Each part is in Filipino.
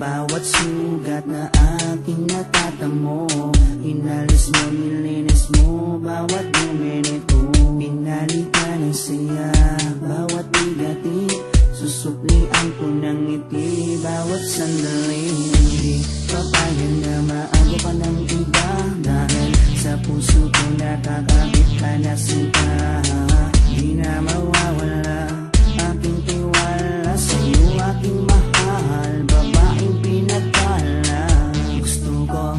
bawat sugat na aking natatamo. Inalis mo, nilinis mo bawat minuto. Pinali ka ng saya, bawat bigati. Susuklian ko ng ngiti, bawat sandali. Hindi papayag na maago pa ng iba, dahil sa puso ko nakakabit ka na sinta. Di na mawawala aking tiwala sa'yo, aking mahal, babaeng pinagpala. Gusto ko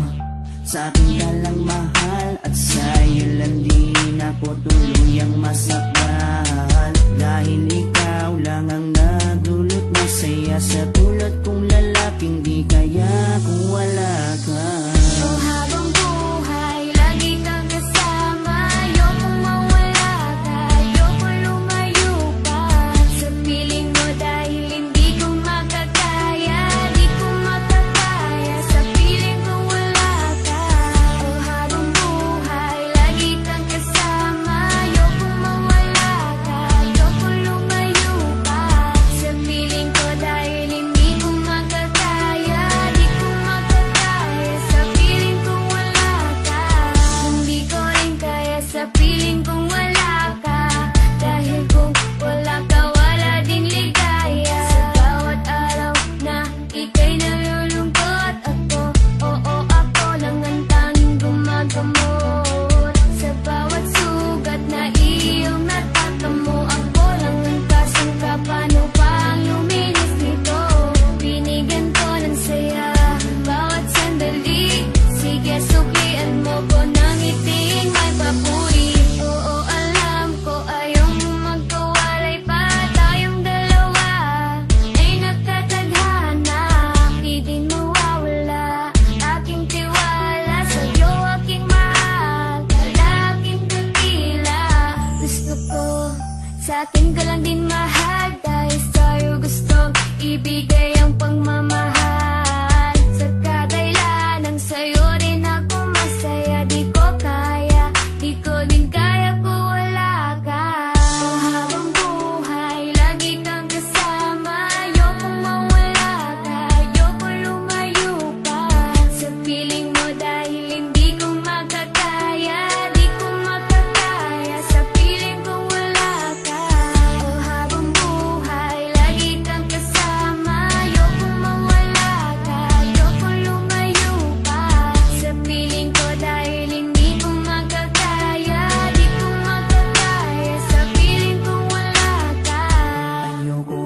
sa akin ka lang mahal, at sa'yo lang din ako tuluyang masakal. Dahil ikaw lang ang nagdulot ng saya, sa tulad kong lalaking di kaya kung wala ka. Oh, habang buhay, lagi kang kasama. Ayokong mawala ka, ayokong lumayo pa sa piling mo, dahil hindi ko makakaya, di ko makakaya sa piling ko wala ka. Oh, habang buhay, lagi kang kasama. Ayokong mawala ka, ayokong lumayo pa sa piling ko, dahil hindi ko makakaya, di ko makakaya sa piling ko wala ka. Hindi ko rin kaya sa piling kong wala ka, dahil kung wala ka, wala din ligaya. Sa bawat araw na ika'y nalulungkot, ako, oo, ako lang ang tanging gumagamot. Sa bawat sugat na iyong natatamo, ako lang ang kasangka. Paano pa ang luminis nito? Binigyan ko ng saya bawat sandali. Sige, suklian mo ko ng ngiting may papuri. Oo, alam ko ayaw mo magkawalay pa, tayong dalawa ay nagkatadhana. Di din mawawala aking tiwala sa'yo, aking mahal, lalaking dakila. Gusto ko sa akin ka lang din mahal, dahil sa'yo gustong ibigay ang pagmamahal. Sa kadailanang sa'yo rin ako masaya, di ko kaya, di ko din kaya kung wala ka. Oh, habang buhay, lagi kang kasama. Ayokong mawala ka, ayokong lumayo pa sa piling mo, dahil hindi ko makakaya, di ko makakaya sa piling ko wala ka. Oh, habang buhay, lagi kang kasama. Ayokong mawala ka, ayokong lumayo pa sa piling ko, dahil hindi ko makakaya, di ko makakaya sa piling ko wala ka. Ayoko,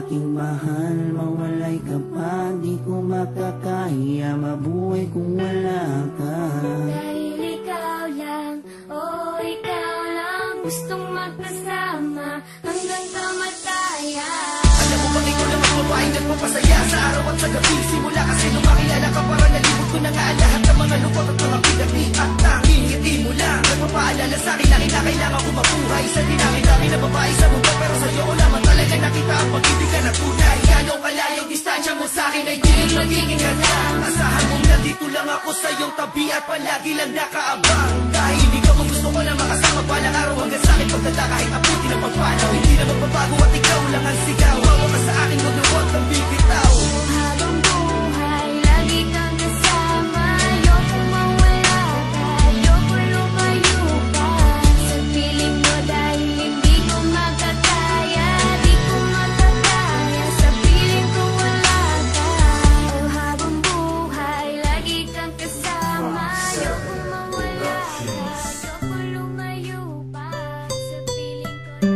aking mahal, mawalay ka pa. Di ko makakaya mabuhay kung wala ka. Dahil ikaw lang, oh ikaw lang, gustong magkasama hanggang kamatayan. Alam mo bang ikaw lang ang babaeng nagpapasaya sa araw at sa gabi? Simula kasi nung makilala ka, parang nalibot ko na nga lahat ng mga lungkot at mga bigati. At tanging ngiti mo lang nagpapaalala sa'kin na kailangan ko mabuhay. Sa dinami-dami na babae sa mundo, pero sa'yo ko lamang talaga nakita ang pag-ibig ka na tunay. Gano'ng kalayong distansya mo sa'kin ay di magiging ganang. Asahan mong nandito lang ako sa iyong tabi at palagi lang nakaabang. Dahil ikaw ang gusto ko na makasama balang araw hanggang sa'kin pagdala kahit abuti ng pagpanaw. Hindi na magbabago at ikaw lang ang sigaw. Hawa ka sa akin, huwag na huwag kang bibitaw. Habang buhay, lagi kang kasama. Ayokong mawala ka, ayokong lumayo pa sa piling mo, dahil hindi ko makakaya, di ko makakaya sa piling ko wala ka. Oh, habang buhay, lagi kang kasama. Ayokong mawala ka, ayokong lumayo pa sa piling ko.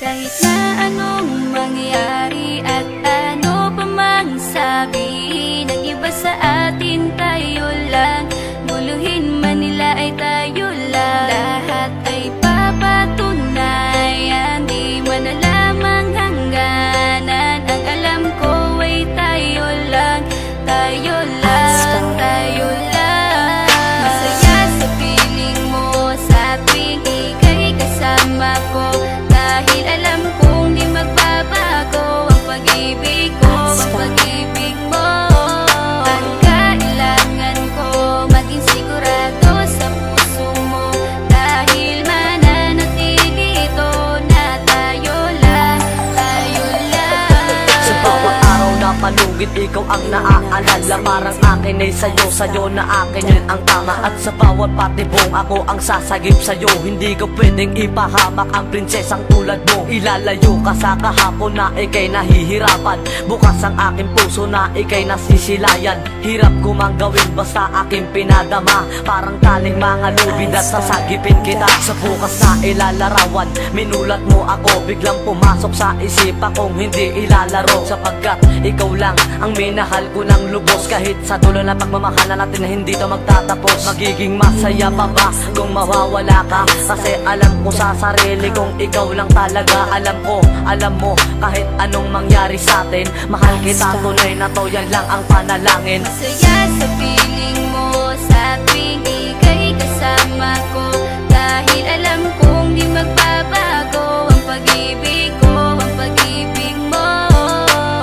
Kahit na anong mangyari at ano pa mang sabihin ng iba sa atin, tayo lang. Guluhin man nila ay tayo lang. Lahat ay papatunayan, di man alamang hangganan. Ang alam ko ay tayo lang, tayo lang, tayo lang. Masaya sa piling mo sa tuwing ika'y kasama ko, dahil alam kong di magbabago ang pag-ibig ko, ang pag-ibig mo. At kahit ikaw ang naaalala. Parang akin ay sa'yo, sa'yo na akin yun ang tama. At sa bawat patibong ako ang sasagip sa'yo. Hindi ko pwedeng ipahamak ang prinsesang tulad mo. Ilalayo ka sa kahapon na ikay nahihirapan. Bukas ang aking puso na ikay nasisilayan. Hirap ko mang gawin basta aking pinadama. Parang taling mga lubid at sasagipin kita. Sa bukas na ilalarawan, minulat mo ako. Biglang pumasok sa isipa kong hindi ilalaro. Sapagkat ikaw lang ang minahal ko ng lubos. Kahit sa dulo na pagmamahalan natin na hindi to magtatapos. Magiging masaya pa ba kung mawawala ka? Kasi alam ko sa sarili kong ikaw lang talaga. Alam ko, alam mo, kahit anong mangyari sa atin, mahal kita tunay na to, yan lang ang panalangin. Masaya sa piling mo sa tuwing ika'y kasama ko. Dahil alam kong di magbabago ang pag-ibig ko, ang pag-ibig mo.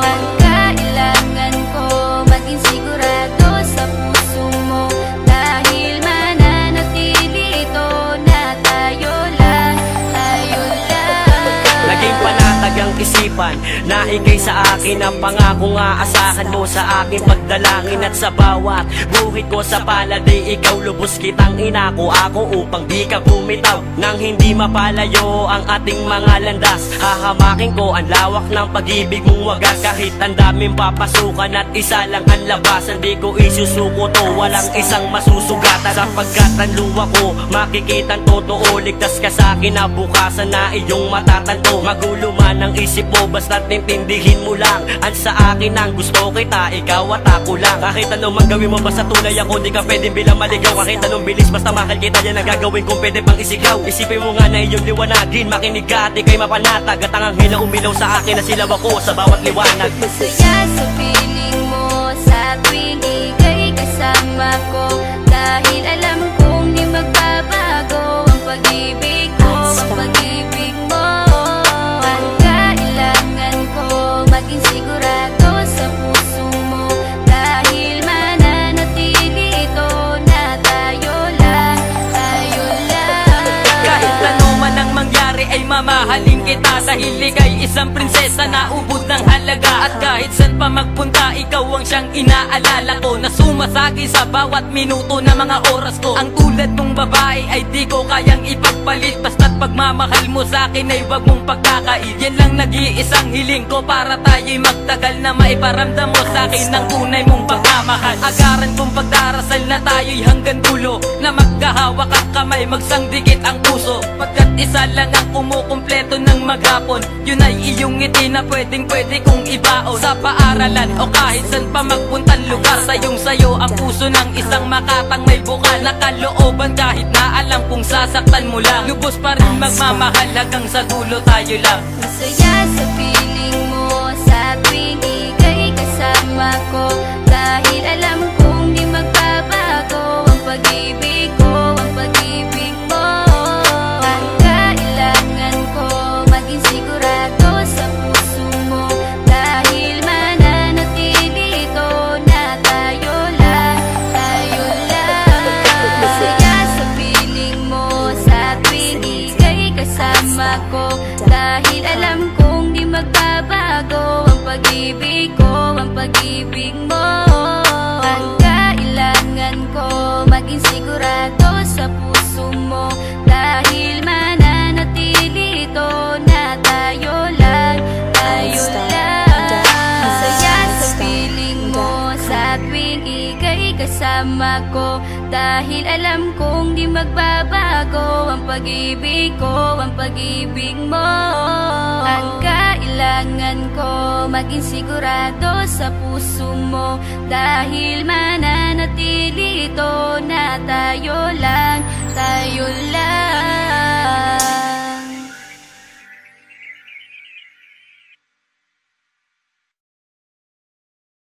Ang kailangan ko maging sigurado sa puso mo. Dahil mananatili ito na tayo lang, tayo lang. Naging panatag ang isipan na ikay sa akin ang pangako nga asahan mo sa aking pagdalangin. At sa bawat buhit ko sa palad ay ikaw lubos kitang inako ako upang di ka bumitaw. Nang hindi mapalayo ang ating mga landas, hahamakin ko ang lawak ng pag-ibig mong wagas. Kahit ang daming papasukan at isa lang ang labasan, di ko isusuko to, walang isang masusugatan. Sapagkat ang luwa ko makikitang totoo, ligtas ka sa akin na bukasan na iyong matatanto. Magulo man ang isip mo basta't intindihin mo lang ang sa akin ang gusto kita, ikaw at ako lang. Kahit anong mang gawin mo basta tunay ako, di ka pwedeng bilang maligaw. Kahit anong bilis basta mahal kita, yan ang gagawin kung pwede pang isigaw. Isipin mo nga na iyong liwanagin, makinig ka at ikay mapanatag. At ang anghel na umilaw sa akin na silaw ako sa bawat liwanag. Masaya sa piling mo sa tuwing ika'y kasama ko. Dahil alam kong di magbabago ang pag-ibig ko, ang pag-ibig mo. Ang kailangan ko maging sigurado sa puso mo. Dahil mananatili ito na tayo lang, tayo lang. Kahit ano man ang mangyari ay mamahalin kita. Dahil ika'y isang prinsesa na ubod ng halaga. At kahit saan pa magpunta, ikaw ang siyang inaalala ko, na sumasagi sa bawat minuto na mga oras ko. Ang tulad mong babae ay di ko kayang ipagpalit. Basta't pagmamahal mo sa akin ay wag mong pagkakait. Yan lang nag-iisang hiling ko para tayo'y magtagal, na maiparamdam mo sa akin ang tunay mong pagmamahal. Agaran kong pagdarasal na tayo'y hanggang dulo, na magkahawak ang kamay, magsangdikit ang puso. Pagkat isa lang ang kumukumpleto ng maghapon, yun ay iyong ngiti na pwedeng kong ibaon. Sa paaralan o kahit saan pa magpuntang lugar, sayong sayo ang puso ng isang makatang may bukal na kalooban. Kahit na alam kung sasaktan mo lang, lubos pa rin magmamahal hanggang sa dulo tayo lang. Masaya sa piling mo sa tuwing ika'y kasama ko. Dahil alam kong di magbabago ang pag-ibig ko, ang pag-ibig mo. Ang kailangan ko maging sigurado sa puso mo. Dahil mananatili ito na tayo lang, tayo lang. Masaya sa piling mo sa tuwing ika'y kasama ko. Dahil alam kong di magbabago ang pag-ibig ko, ang pag-ibig mo. Ang kailangan ko maging sigurado sa puso mo. Dahil mananatili ito na tayo lang, tayo lang. Masaya sa piling mo sa tuwing ika'y kasama ko. Dahil alam kong di magbabago ang pag-ibig ko, ang pag-ibig mo. Ang kailangan ko maging sigurado sa puso mo. Dahil mananatili ito na tayo lang, tayo lang.